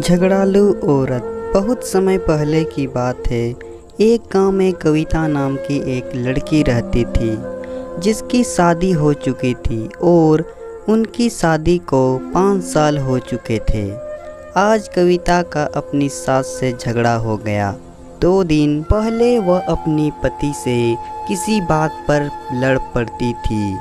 झगड़ालू औरत। बहुत समय पहले की बात है। एक गांव में कविता नाम की एक लड़की रहती थी जिसकी शादी हो चुकी थी और उनकी शादी को 5 साल हो चुके थे। आज कविता का अपनी सास से झगड़ा हो गया। 2 दिन पहले वह अपनी पति से किसी बात पर लड़ पड़ती थी।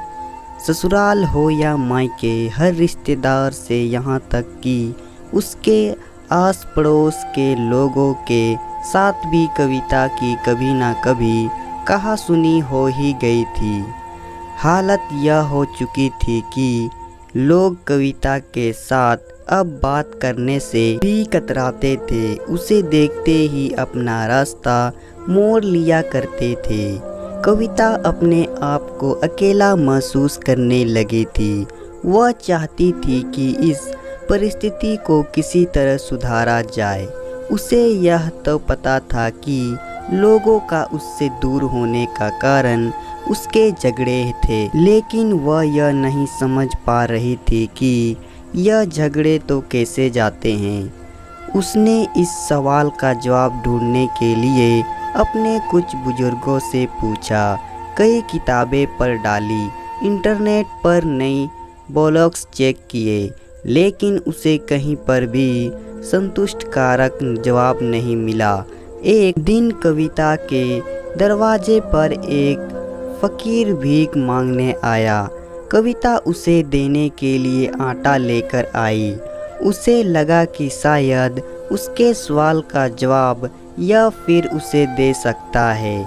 ससुराल हो या मायके, हर रिश्तेदार से यहाँ तक कि उसके आस पड़ोस के लोगों के साथ भी कविता की कभी ना कभी कहा सुनी हो ही गई थी। हालत यह हो चुकी थी कि लोग कविता के साथ अब बात करने से भी कतराते थे। उसे देखते ही अपना रास्ता मोड़ लिया करते थे। कविता अपने आप को अकेला महसूस करने लगी थी। वह चाहती थी कि इस परिस्थिति को किसी तरह सुधारा जाए। उसे यह तो पता था कि लोगों का उससे दूर होने का कारण उसके झगड़े थे, लेकिन वह यह नहीं समझ पा रही थी कि यह झगड़े तो कैसे जाते हैं। उसने इस सवाल का जवाब ढूंढने के लिए अपने कुछ बुजुर्गों से पूछा, कई किताबें पढ़ डाली, इंटरनेट पर नई ब्लॉग्स चेक किए, लेकिन उसे कहीं पर भी संतुष्टिकारक जवाब नहीं मिला। एक दिन कविता के दरवाजे पर एक फकीर भीख मांगने आया। कविता उसे देने के लिए आटा लेकर आई। उसे लगा कि शायद उसके सवाल का जवाब या फिर उसे दे सकता है,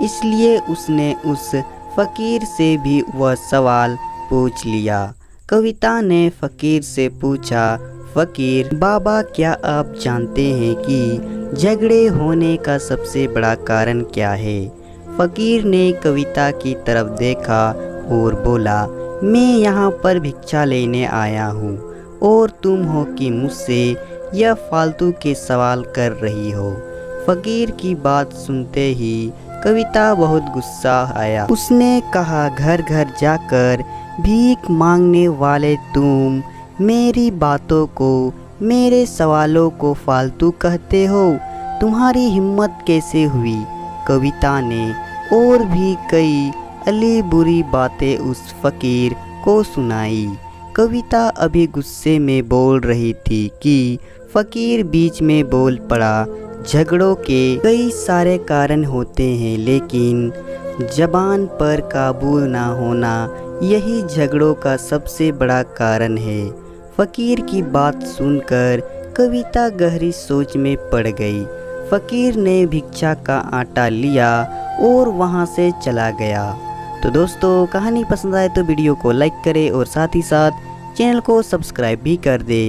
इसलिए उसने उस फकीर से भी वह सवाल पूछ लिया। कविता ने फकीर से पूछा, फकीर बाबा, क्या आप जानते हैं कि झगड़े होने का सबसे बड़ा कारण क्या है? फकीर ने कविता की तरफ देखा और बोला, मैं यहाँ पर भिक्षा लेने आया हूँ और तुम हो कि मुझसे यह फालतू के सवाल कर रही हो। फकीर की बात सुनते ही कविता बहुत गुस्सा आया। उसने कहा, घर घर जाकर भीख मांगने वाले तुम मेरी बातों को, मेरे सवालों को फालतू कहते हो? तुम्हारी हिम्मत कैसे हुई? कविता ने और भी कई अली बुरी बातें उस फकीर को सुनाई। कविता अभी गुस्से में बोल रही थी कि फकीर बीच में बोल पड़ा, झगड़ों के कई सारे कारण होते हैं, लेकिन ज़बान पर काबू ना होना यही झगड़ों का सबसे बड़ा कारण है। फकीर की बात सुनकर कविता गहरी सोच में पड़ गई। फकीर ने भिक्षा का आटा लिया और वहां से चला गया। तो दोस्तों, कहानी पसंद आए तो वीडियो को लाइक करें और साथ ही साथ चैनल को सब्सक्राइब भी कर दें।